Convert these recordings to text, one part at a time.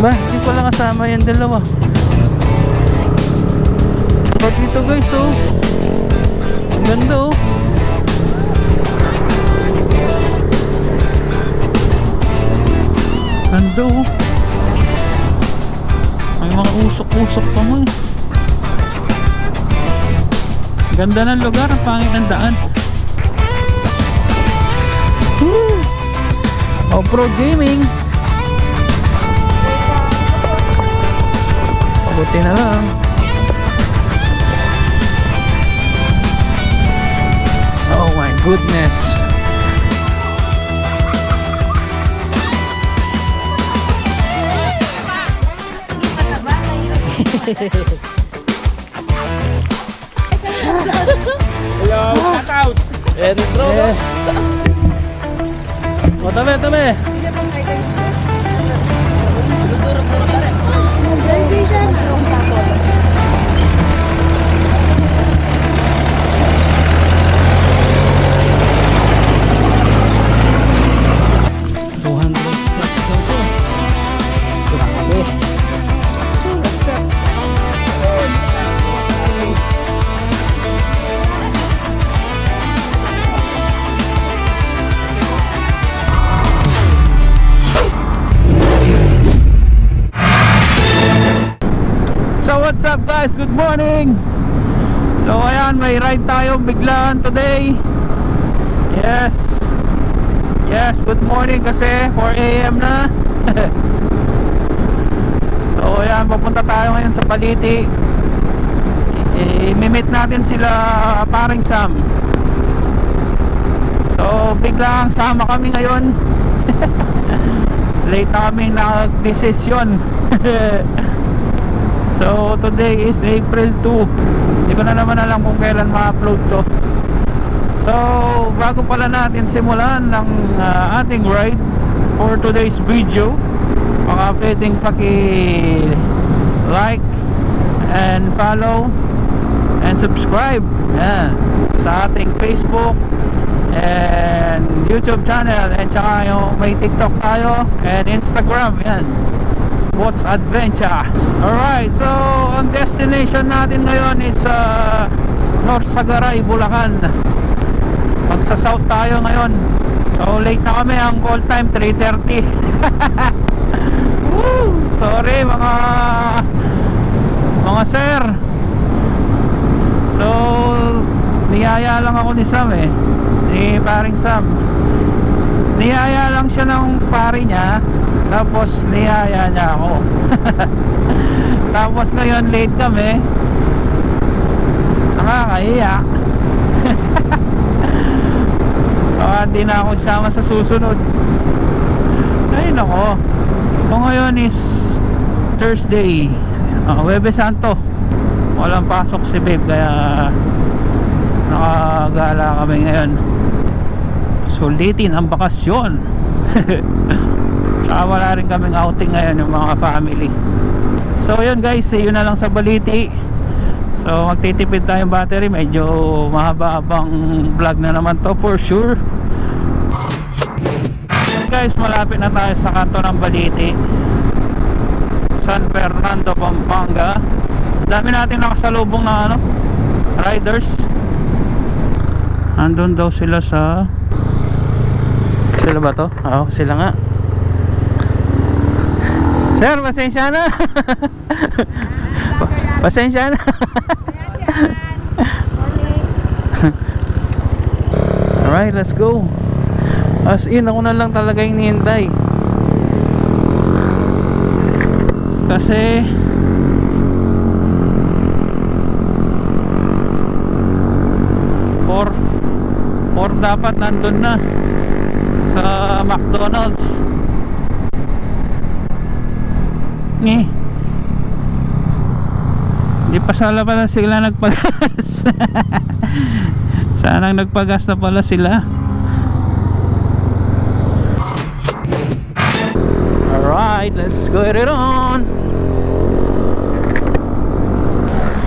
Ba, hindi pala kasama yung dalawa. But dito guys, oh. Ang ganda, oh. Ganda, oh. May mga usok-usok pa mo, eh. Ganda ng lugar, ang pangit ng daan. Woo! Off-road gaming. Buti na lang. Oh my goodness. Hello, shout out. Entro. O, tabi. So what's up guys, good morning. So ayan, may ride tayo biglaan today. Yes, good morning kasi 4 AM na. So ayan, papunta tayo ngayon sa Baliti. I-meet natin sila paring Sam. So biglang sama kami ngayon. Late na kami nag-desisyon. So today is April 2. Hindi ko na naman alam kung kailan ma-upload to. So bago pala natin simulan ng ating ride for today's video, baka pwedeng paki-like and follow and subscribe, yan, sa ating Facebook and YouTube channel, and tsaka yung may TikTok tayo and Instagram, yan, What's Adventure. Alright, so ang destination natin ngayon is North Sagaray, Bulacan. Magsa-south tayo ngayon. So late na kami, ang call time 3:30. Woo! Sorry mga sir. So niyaya lang ako ni Sam, ni paring Sam. Niyaya lang siya ng pari niya, tapos niyaya niya ako. Tapos ngayon late kami, nakakahiya. Baka di na ako sama sa susunod. Ay nako. Kung ngayon is Thursday, Huwebes Santo, walang pasok si babe, kaya nakagala kami ngayon. Sulitin ang bakasyon. Tsaka wala rin kaming outing ngayon, yung mga family. So yun guys, see you na lang sa Baliti. So magtitipid tayong battery. Medyo mahaba-habang vlog na naman to for sure. Guys, malapit na tayo sa kanto ng Baliti, San Fernando, Pampanga. Dami natin nakasalubong na riders. Andun daw sila sa... Sila ba to? Oo, sila nga. Sir, pasensya na. Pasensya na. Alright, let's go. As in, ako na lang talaga yung nihintay. Kasi or dapat nandun na sa McDonald's. Hindi pa pala sila nagpagas. Sanang nagpagas na pala sila. Alright, let's go it on.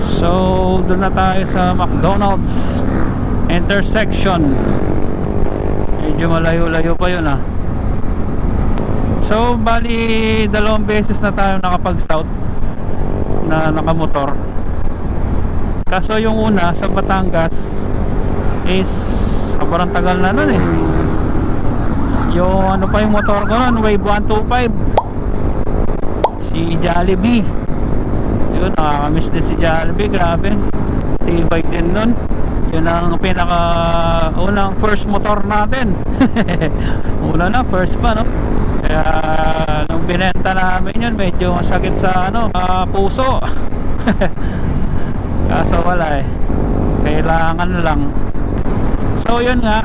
So doon na tayo sa McDonald's intersection. Medyo malayo-layo pa yun So bali 2 beses na tayo nakapag-south na nakamotor. Kaso yung una sa Batangas is sobrang tagal na nun eh. Yung ano pa yung motor ko nun, Wave 125, si Jollibee. Yun, nakakamiss din si Jollibee. Grabe, tibay din nun. Yun ang pinaka unang first motor natin. Una na, first pa, no? Kaya nung binenta namin yun, medyo masakit sa ano, puso. Kaso wala eh, kailangan lang. So yun nga,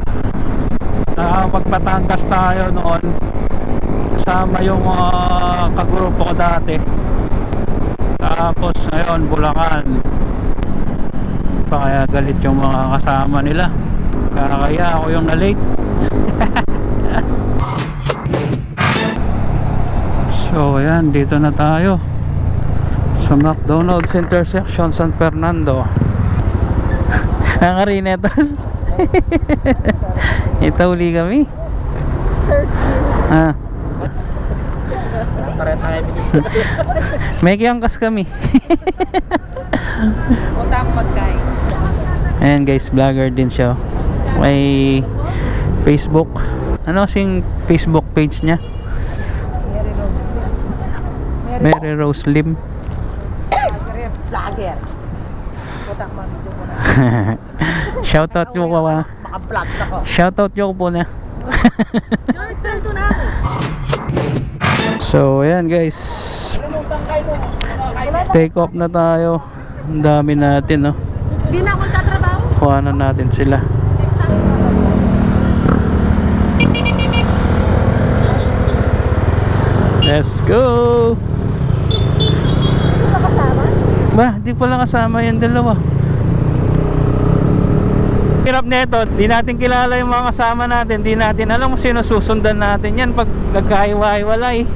nakapagpatangas tayo noon kasama yung mga kagrupo ko dati. Tapos ngayon Bulacan pa, kaya galit yung mga kasama nila, kaya ako yung na-late. So ayan, dito na tayo sa McDonald's intersection San Fernando. Ang arena ito. Ito uli kami. Ah. May kiyangkas kami. Punta akong magkain. Ayan guys, vlogger din siya. May Facebook. Ano sing Facebook page niya? Mary Rose Lim. Vlogger. Punta akong mag-video mo na. Shoutout nyo ko ba? Maka-vlog ako. Shoutout nyo ko po na. Excel to na ako. So ayan guys, take off na tayo. Ang dami natin, no? Hindi na ako tatrabaho. Kuhanan natin sila. Let's go. Ba, di pala kasama yung dalawa. Hirap nito, di natin kilala yung mga kasama natin. Di natin alam kung sino susundan natin yan pag nagkahiwa-hiwalay.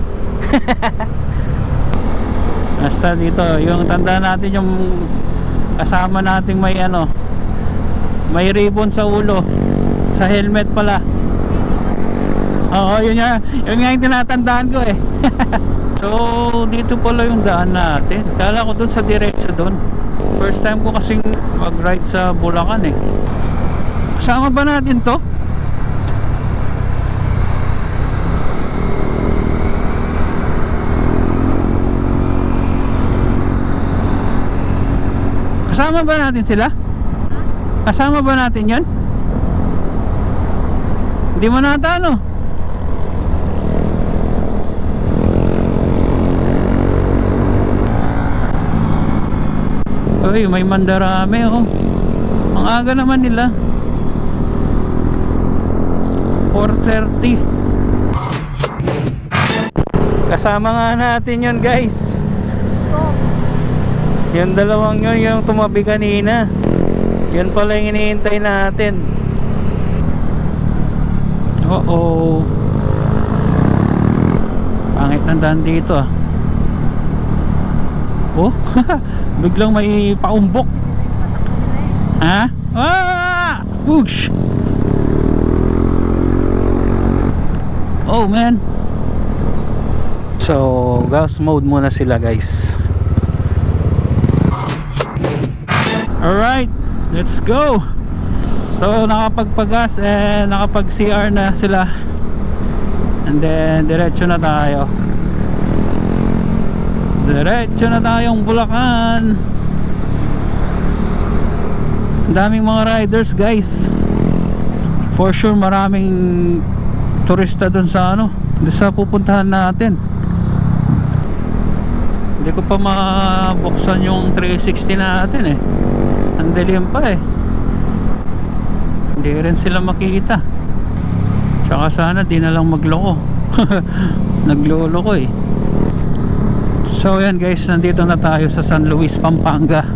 Basta dito, yung tanda natin yung kasama nating may ano, may ribbon sa ulo, sa helmet pala. Oo, yun nga yung tinatandaan ko eh. So dito pala yung daan natin. Kala ko dun sa diretso dun. First time ko kasing mag-ride sa Bulacan eh. Kasama ba natin to? Kasama ba natin sila? Kasama ba natin yun? Hindi mo nata ano? Uy, may mandarame oh. Ang aga naman nila. 4:30. Kasama nga natin yun guys. Yung dalawang yun, yung tumabi kanina. Yun pala yung hinihintay natin. Oo. Pangit ng daan dito ah. Oh, biglang may paumbok. Ha? Ah! Whoosh! Oh man. So, gas mode muna sila guys. Alright, let's go. So, nakapagpagas and nakapag-CR na sila. And then, diretso na tayo. Diretso na tayong Bulacan. Ang daming mga riders guys. For sure maraming turista dun sa ano, dun sa pupuntahan natin. Hindi ko pa mabuksan yung 360 natin eh. Ang dilim pa eh. Hindi rin sila makikita. Tsaka sana di na lang magloko. Nagloloko eh. So yan guys, nandito na tayo sa San Luis, Pampanga.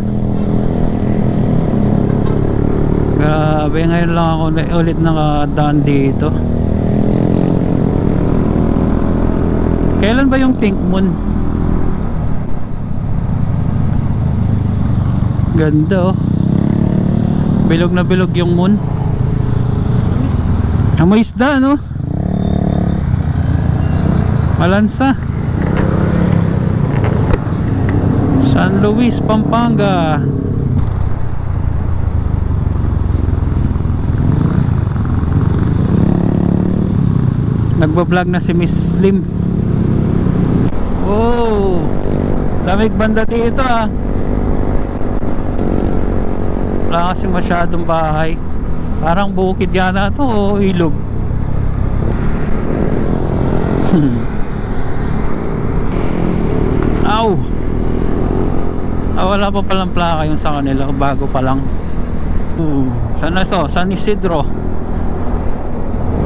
Grabe, ngayon lang ako ulit nakadaan dito. Kailan ba yung pink moon? Ganda oh. Bilog na bilog yung moon. Amoy isda no? Malansa, San Luis, Pampanga. Nagbablog na si Miss Slim. Oh, lamig banda dito ah. Wala kasi masyadong bahay. Parang bukid yata to o ilog. Aw. Wala pa palang plaka yung sa kanila, bago pa lang. Saan na so? San Isidro.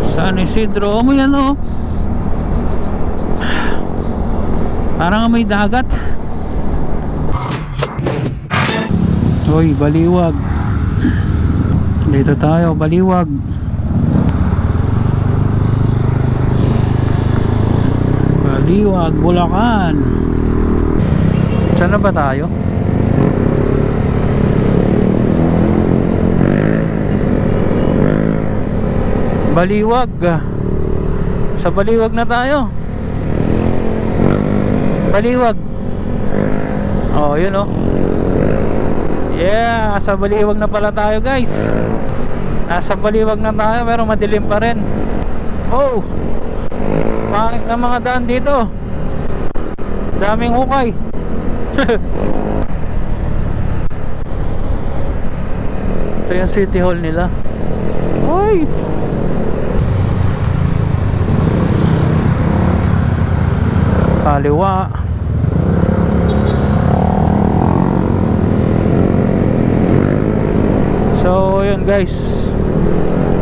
San Isidro. Mo yan oh. Parang may dagat. Uy, Baliwag. Dito tayo, Baliwag. Baliwag, Bulacan. Saan na ba tayo? Baliwag. Sa Baliwag na tayo. Baliwag. Oh, yun oh. Yeah, sa Baliwag na pala tayo, guys. Nasa Baliwag na tayo pero madilim pa rin. Oh. Pangit na mga daan dito. Daming hukay. Ito yung city hall nila. Hoy. Kaliwa. So yun guys,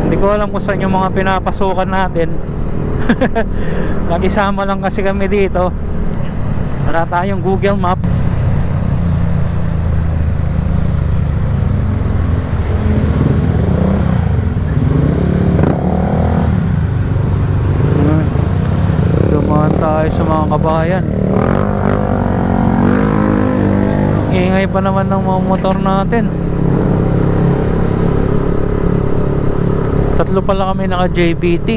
hindi ko alam kung saan yung mga pinapasukan natin. Nag-isama lang kasi kami dito. Wala tayong Google Map. Dumaan tayo sa mga kabayan. Ingay pa naman ng mga motor natin. Tatlo pala kami naka JBT.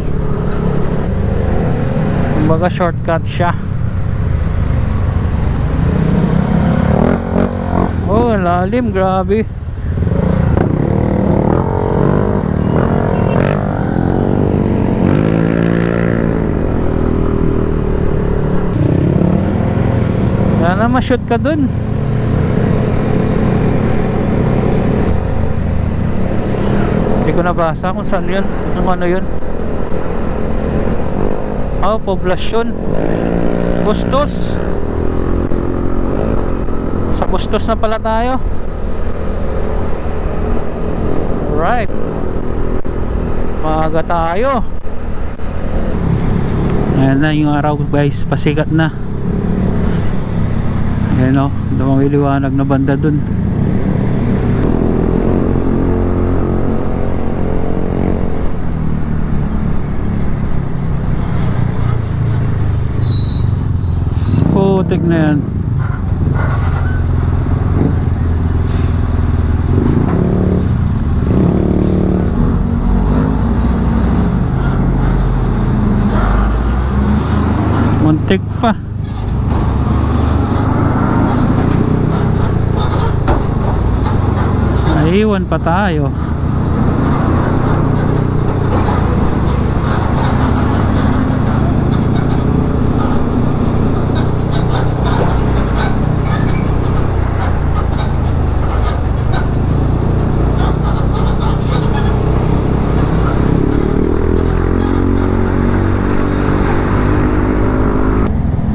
Kumbaga shortcut siya. Oh, lalim, grabe. Sana ma-shoot ka dun. Hindi ko nabasa kung saan yun. Ang ano yun. Oh, poblasyon. Bustos. Sa Bustos na pala tayo. Alright. Maaga tayo. Ayan na yung araw guys. Pasikat na. Ayan o. Lumawiliwanag na banda dun. Putik na yan. Muntik pa. Naiwan pa tayo.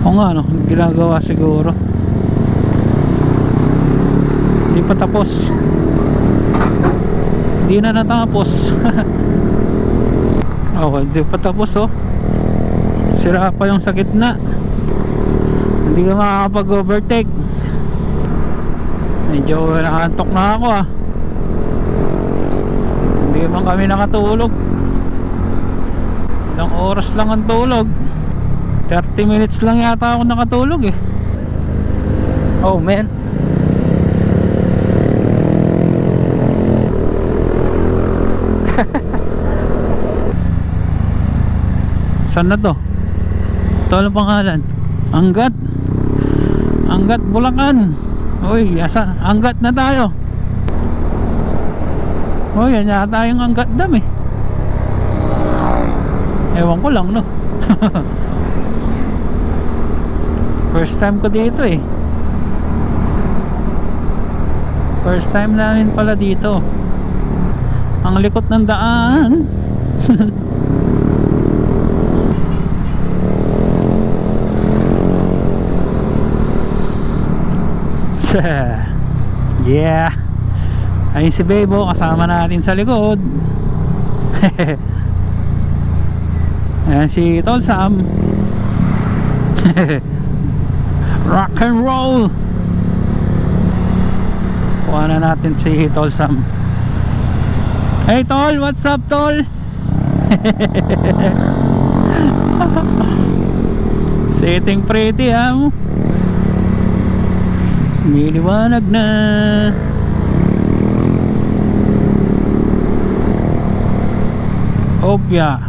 O nga no, ginagawa siguro. Hindi pa tapos. Hindi na natapos. Okay, hindi pa tapos oh. Sira pa yung sa gitna. Hindi ka makakapag-overtake. Medyo nakaantok na ako ah. Hindi man kami nakatulog. Ilang oras lang ang tulog. 30 minutes lang yata ako nakatulog eh. Oh man. Saan na to? Ito ang pangalan. Angat. Angat Bulacan. Uy, asa? Angat na tayo. Oh, yan yata yung Angat Dam eh. Ewan ko lang, no. First time ko dito eh. First time namin pala dito. Ang likot ng daan. Yeah. Ayun si Bebo, kasama natin sa likod. Ayan si Tol Sam. Rock and roll. Kuha na natin si Tol Sam. Hey Tol, what's up Tol? Sitting pretty ha. Miliwanag na. Opya.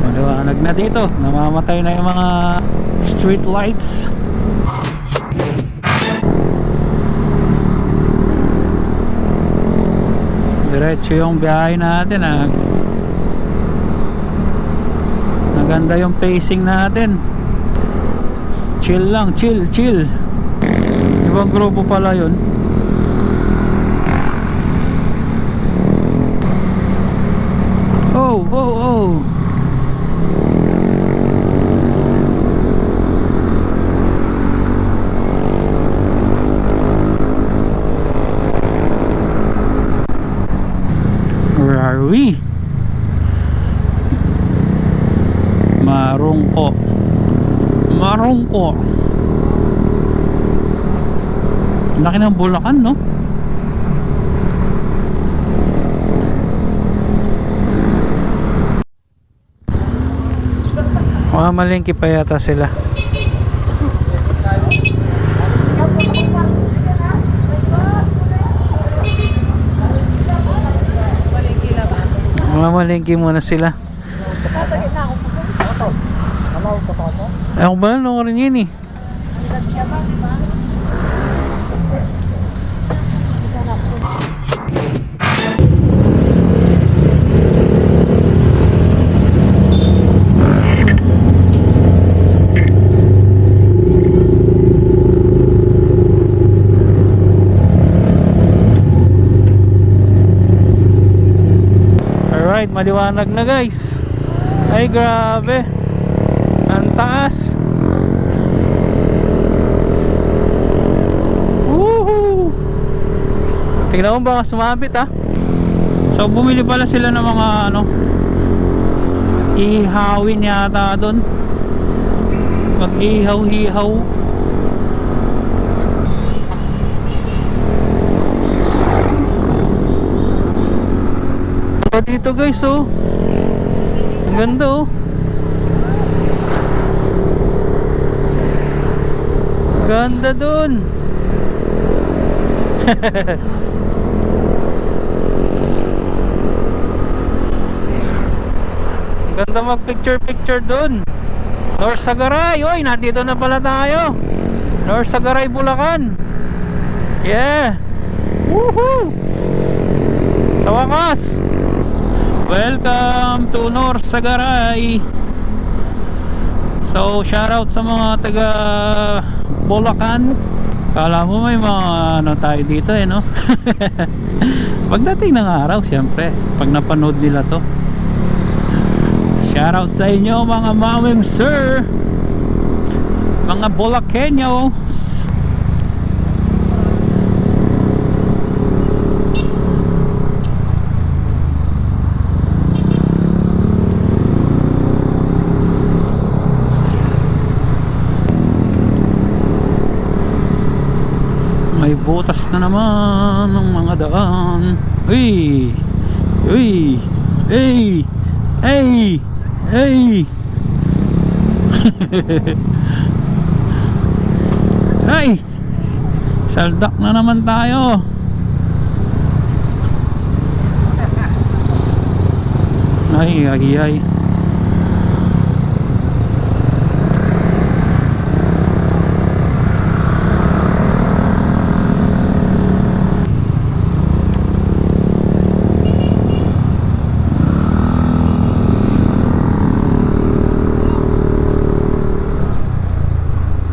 Maliwanag na dito. Namamatay na yung mga street lights. Diretso yung biyahe natin ah. Maganda yung pacing natin. Chill lang, chill, chill. Ibang grupo pala yun. Oh, oh, oh. Where are we? Marungko. Marungko. Laki ng Bulacan, no? Malingki pa yata sila. Malingki muna sila. Ako ba? Ano rin yun eh. Alright, maliwanag na guys. Ay grabe. Ang taas. Woohoo! Tingnan mo baka sumabit ah. So bumili pala sila ng mga ano, ihawin yata doon. Mag-ihaw-hihaw. Dito guys oh. Ang ganda oh. Ganda dun. Ganda mag picture dun. North Sagaray. Oy, nandito na pala tayo. North Sagaray, Bulacan. Yeah. Woohoo. Sa wakas. Welcome to North Sagaray. So shoutout sa mga taga Bulacan. Kala mo may mga ano tayo dito eh no. Pagdating ng araw syempre pag napanood nila to. Shoutout sa inyo mga mamim sir, mga Bulaceños. May butas na naman ng mga daan. Uy! Uy! Hey! Hey! Hey! Ay! Saldak na naman tayo. Ay, ay, ay.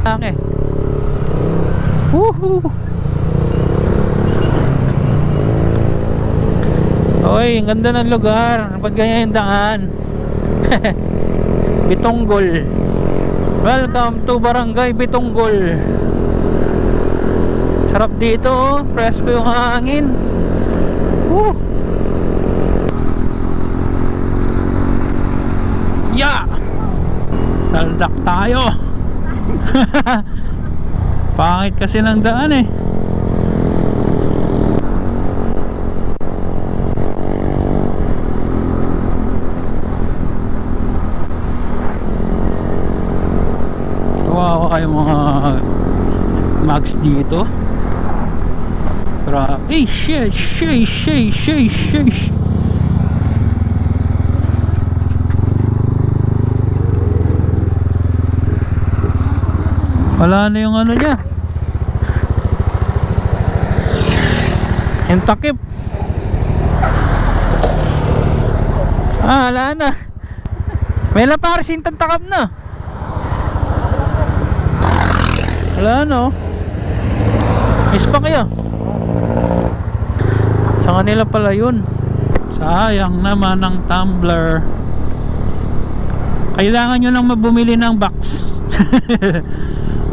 Okay. Woohoo! Oy, ang ganda ng lugar. Ba't ganyan yung daan? Bitonggol. Welcome to Barangay Bitonggol. Sarap dito, oh. Presko yung hangin. Woo! Yeah! Saldak tayo. Pangit kasi ng daan eh. Kawawa kayo mga mags dito. Grabe. Sheesh. Wala na yung ano niya. Yung takip. Wala na. May laparsing tantakap na. Wala no. Miss pa kayo. Sa kanila pala yun. Sayang naman ang tumbler. Kailangan nyo lang mabumili ng box.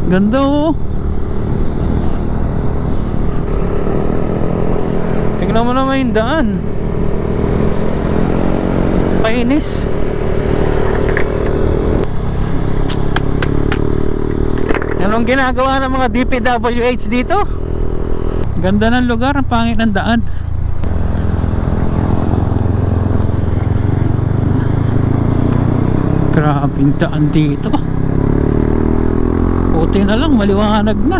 Ganda oh. Tingnan mo naman yung daan. Kainis. Anong ginagawa ng mga DPWH dito? Ganda ng lugar, ang pangit ng daan. Grabe yung daan dito. Puti na lang, maliwanag na.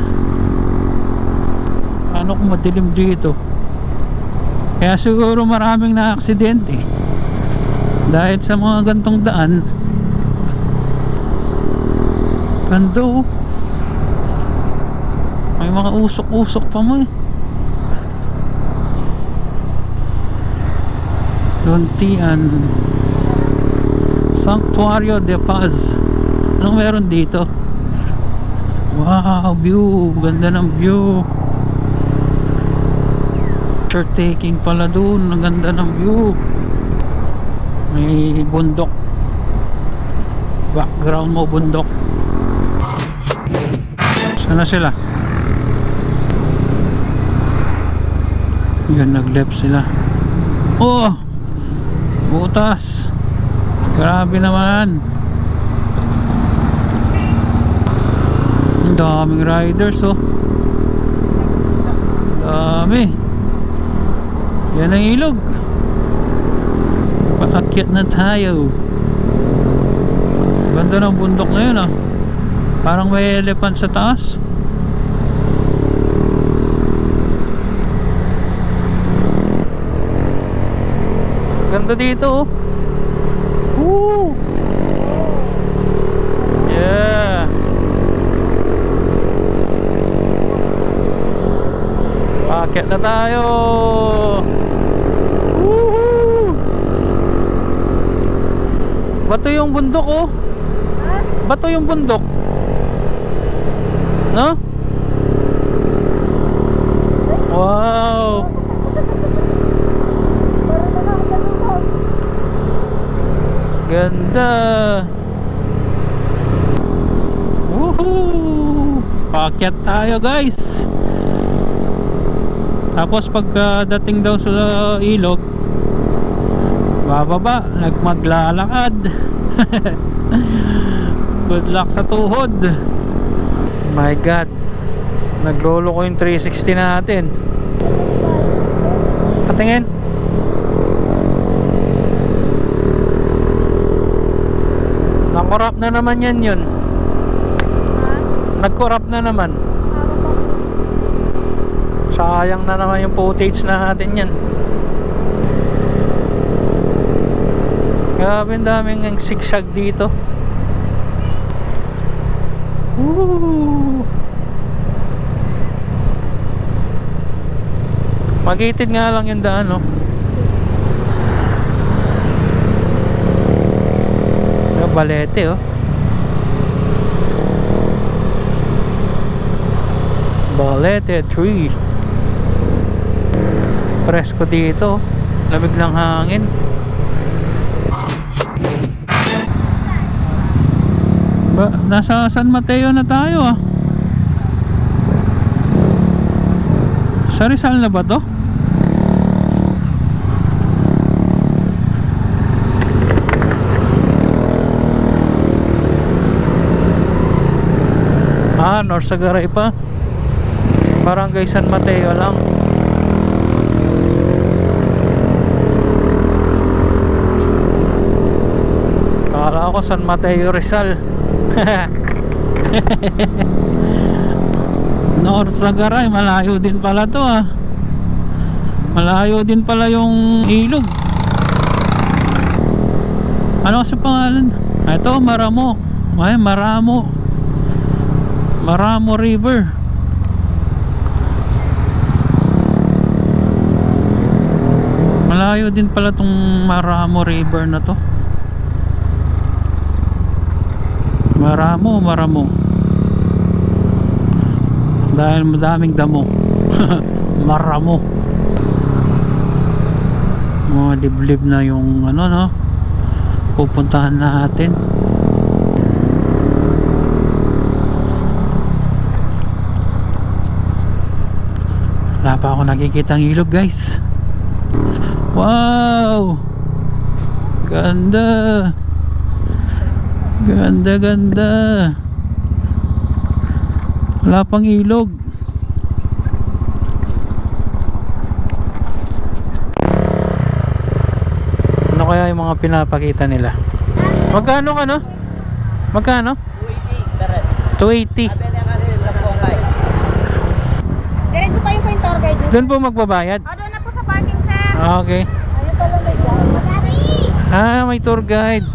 Ano kung madilim dito? Kaya siguro maraming na-aksidente dahil sa mga gantong daan. Ganda oh. May mga usok-usok pa mo eh. Luntian Santuario de Paz. Anong meron dito? Wow, view. Ganda ng view. Picture taking pala dun. Ang ganda ng view. May bundok. Background mo bundok. Sana sila? Yan, nag-left sila. Oh! Butas. Grabe naman. Ang daming riders oh. Dami. Yan ang ilog. Paakyat na tayo. Ganda ng bundok na yun ah. Parang may elephant sa taas. Ganda dito oh. Woo! Yeah. Paakyat na tayo. Woohoo! Bato yung bundok oh. Bato yung bundok. No? Wow. Ganda. Woohoo! Paakyat tayo guys. Tapos pag dating daw sa ilog, bababa, maglalakad. Good luck sa tuhod. My God, naglolo ko yung 360 natin. Patingin. Nakorap na naman yan yun. Nagkorap na naman. Sayang na naman yung footage natin yan. Grabe, ang daming sigsag dito. Woo! Magitid nga lang yung daan, no? Yung balete, oh. Balete tree. Presko dito. Lamig ng hangin. Nasa San Mateo na tayo, ah. Sa Rizal na ba to? Norsagaray pa. Barangay San Mateo lang. Kala ko San Mateo Rizal. Norsagaray, malayo din pala to, ah. Malayo din pala yung ilog. Ano kasi pangalan? Ito, Maramo. Ay, Maramo River. Malayo din pala tong Maramo River na to. Maramo dahil madaming damo. Maramo. Mga diblib na yung ano, no, pupuntahan natin. Wala pa ako nakikita ang ilog, guys. Wow, ganda. Ganda. Wala pang ilog. Ano kaya yung mga pinapakita nila? Magkano ka, no? Magkano? 280. Diretso pa yung tour guide. Doon po magbabayad? Doon na po sa parking, sir. Okay. Ayun pala may guide. May tour guide.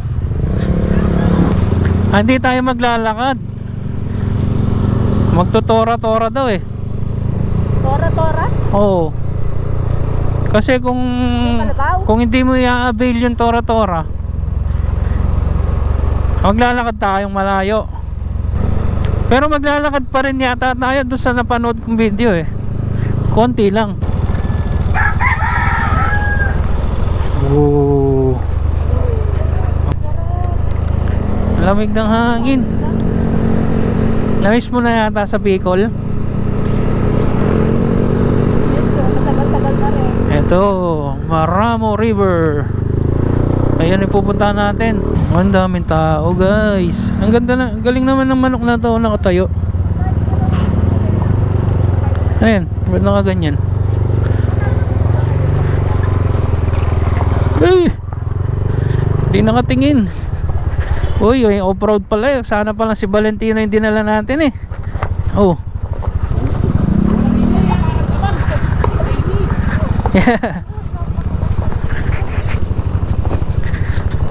Hindi tayo maglalakad. Magtutora-tora daw, eh. Tora? Oo. Kasi kung hindi mo i-avail yung tora-tora, maglalakad tayong malayo. Pero maglalakad pa rin yata tayo doon sa napanood kong video, eh. Konti lang. Oh. Lamig ng hangin. Namiss mo na yata sa Bicol. Matagal-tagal na rin. Ito, Maramo River. Ayan, ipupunta natin. Ang daming tao, guys. Ang ganda na, ang galing naman ng manok na to, nakatayo. Ayan, ba't nakaganyan? Ay, di nakatingin. Uy, off-road pala, eh. Sana pala si Valentino yung dinala natin, eh. Oh. Yeah.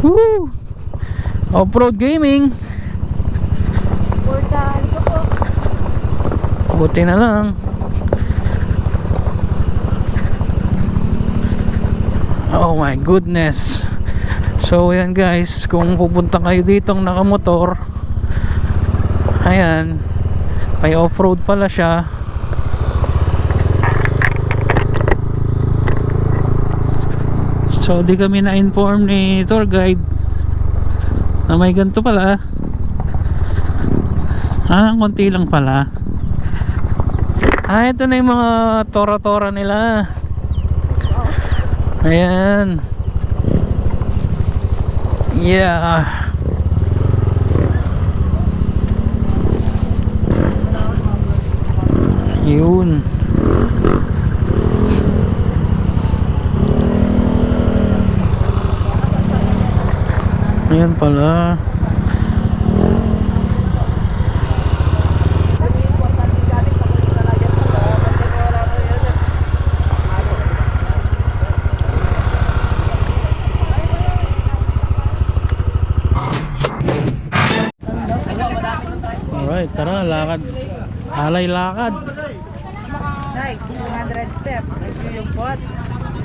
Woo! Off-road gaming. Buti na lang. Oh my goodness. So ayan, guys, kung pupunta kayo ditong nakamotor, ayan, may off-road pala siya. So di kami na-inform ni tour guide na may ganito pala. Konti lang pala. Ito na yung mga tora-tora nila. Ayan. Yeah. Yun. Ayan pala. Alright, tara, lakad. Alay lakad. Nay, 100 step. Ito yung boss.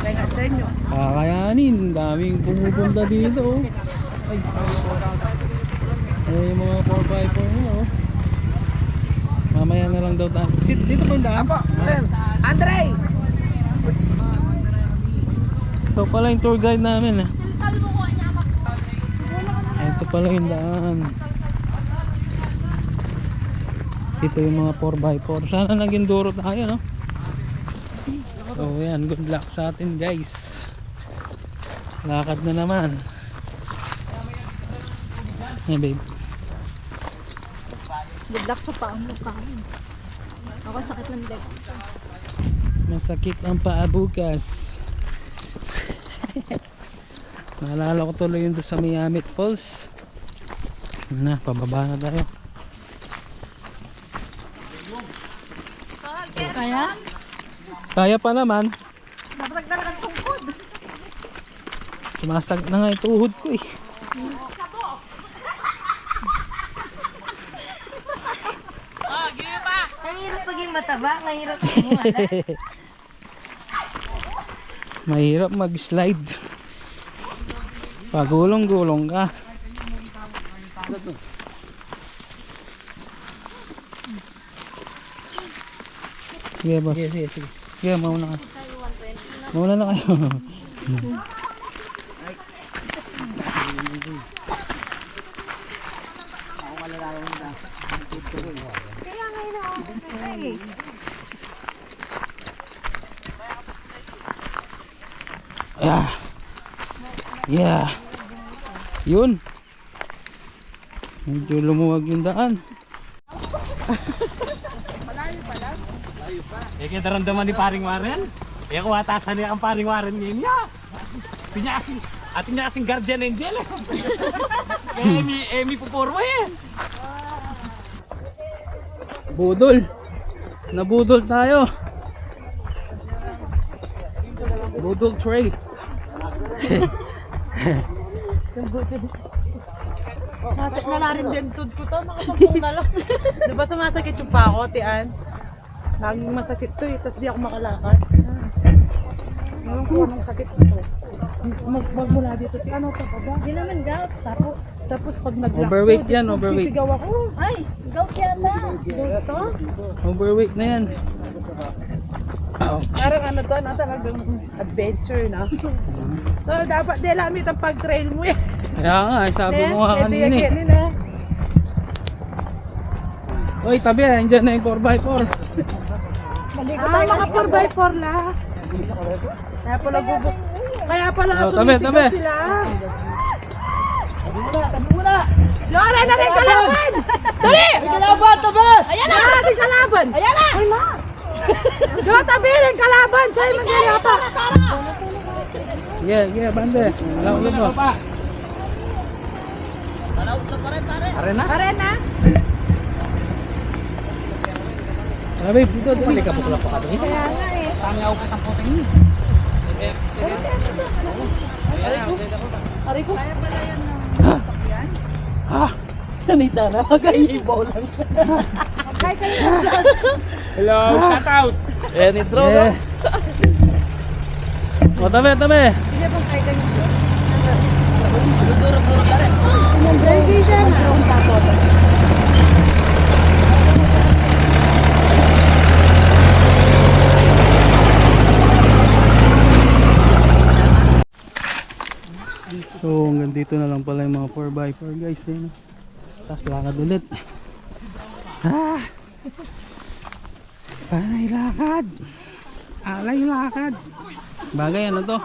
Kaya sa inyo. Kakayanin, daming pumupunta dito. Ay, yung mga 4x4 nyo. Mamaya na lang daw tayo. Sit, dito pa yung daan. Apo, Andre! Ito pala yung tour guide namin. Ito pala yung daan. Ito yung mga 4x4. Sana naging duro tayo, no? So yan, good luck sa atin guys. Lakad na naman. Hey babe. Good luck sa paang mo paang. Ako sakit ng legs. Masakit ang paa bukas. Naalala ko tuloy yung doon sa Miamit Falls. Na, pababa na tayo. Kaya? Kaya pa naman. Dapat nagdalakan tungkod. Sumasag na nga yung tuhod ko eh. Mahirap maging mataba, mahirap maging Mahirap mag-slide. Pagulong-gulong ka. Sige boss. Sige, mauna ka. Mauna na kayo. Yeah. Yeah. Yun. Medyo lumuwag yung daan. Eh kaya daramdaman ni paring Warren. Eh kung atasan niya ang paring Warren ngayon niya. Atin niya kasing guardian angel. Emi puporma yan. Budol. Nabudol tayo. Budol trade. Masakit na rin din ko to, nakasampung na lang. Di ba sumasakit yung pa ako, Tian? Laging masakit to eh, tapos di ako makalakad. Ngayon ko anong sakit ito. Magmula dito, Tian, ano pa ba? Hindi naman gout, tapos pag nag-lock Overweight yan, overweight. sisigaw ako. Ay, gout yata. Gout to? Overweight na yan. Parang ano to, talagang adventure na. So, dapat di lamit ang pag-trail mo eh. Kaya nga, sabi mo nga kanina eh. Uy, tabi, andyan na yung 4x4. Ah, mga 4x4 na. Kaya pala bubuk. Kaya pala Oh, tabi. sila. Tabi muna. Lora na rin kalaban! Dali! Kalaban, tabi! Ayan na! Ating kalaban! Ayan na! Ay na! Diyo, tabi rin kalaban! Siya yung magkaya pa! Yeah, bande. Alam ulit mo. Arena? Arena? Sabi, dito, dito. Ka pula pa ka doon. Kaya nga eh. Tangaw ka ng puting. Ariko? Ah! Sanita na. Kaiibaw lang. Kaya kayo. Hello, shout out. Any throw, no? O, tabi. Sige pong kaya kayo. Duro-duro ka rin. Hindi dyan. So hanggang dito na lang pala yung mga 4x4 guys eh, no? Tapos lakad ulit. Panay lakad. Alay lakad. Bagay ano to?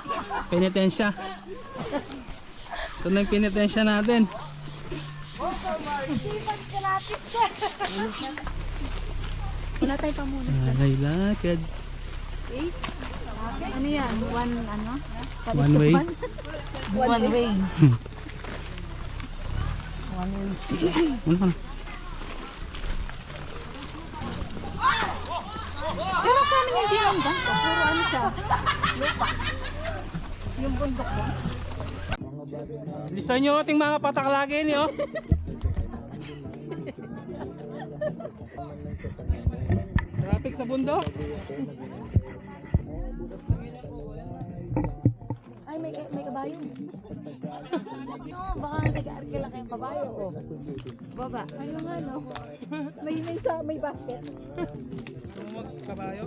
Penitensya. Ito na yung penitensya natin. Wala tayo pa muna. Alay lakad. Ano yan? One way. One way. Ano ka? Pero sa amin hindi yung bangko. Puro ano siya? Lupa. Yung bundok ba? Bilisan nyo ating mga pataklagin nyo. Traffic sa bundok. Ay, may kabayo. No, baka nag-aarkila kayong kabayo. Oh. Baba. Ano nga, no? may basket. Kabayo.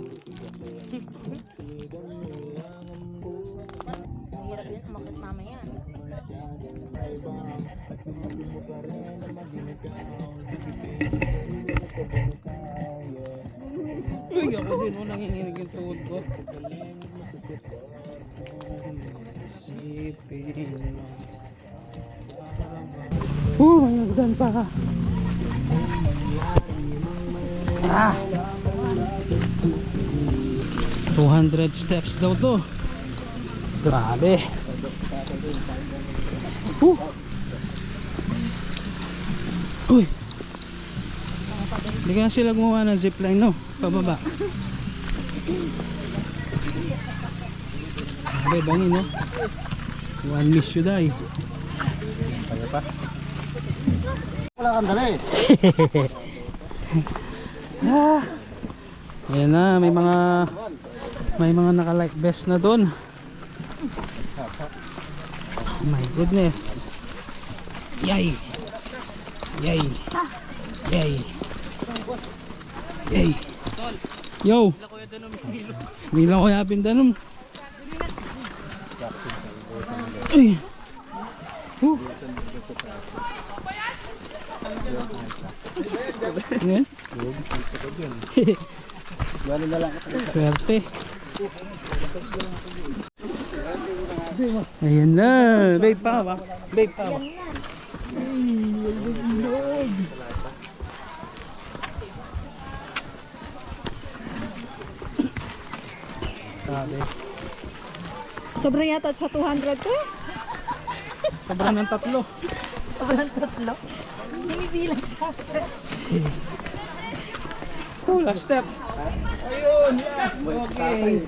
Mahirap yun, umakit mamaya. Uy, ako din, oh, nanginginig yung tuhod ko. May nagdan pa. Ah! 200 steps daw to. Grabe. Uy! Hindi ka na sila gumawa ng zipline, no? Pababa. Grabe, bangin, no? One miss you die. Kaya pa? Wala kang dala eh. Ayan na, may mga naka-like vest na doon. Oh my goodness. Yay! Yay! Yay! Yay! Yo! Mila ko yapin danom. Ay! Ngayon? Swerte. Ayan na. Babe pa ba? Babe pa ba? Sabi. Sobra yata sa 200 ko. Sobra ng 3. Sobrang tatlo. Binibilang ka. Oh, last step. Ayun, yes. Okay.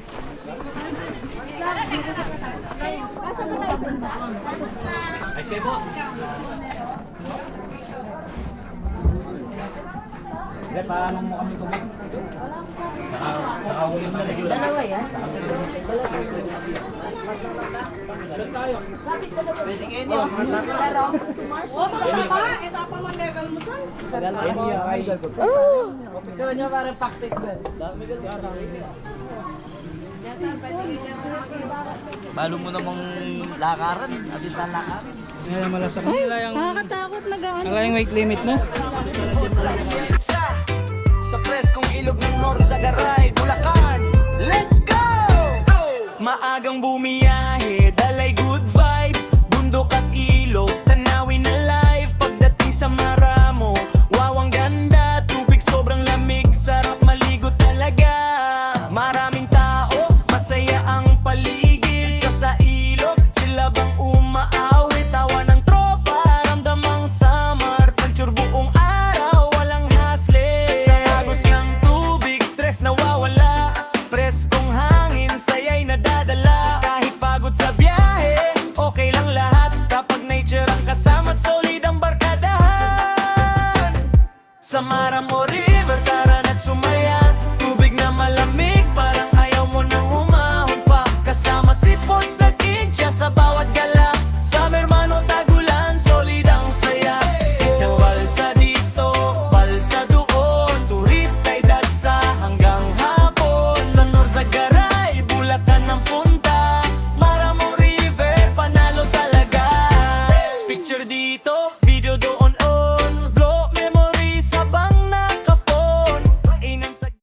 Ay, sige po. Hindi, paano mo kami kumit? Nakahuli na lang yun. Dalawa yan? Dalag tayo. Pwede kayo niyo. Laro. Oh, makasama. Ito pa man legal mo saan? Ito niya parang paktik ba? Balo mo namang lakaran, atin na lakaran. Ngayon malasak nila yung Nakakatakot na gaano. yung weight limit, no? Sa preskong ilog ng Norsagaray, Bulacan. Let's go! Maagang bumiyahe, dalay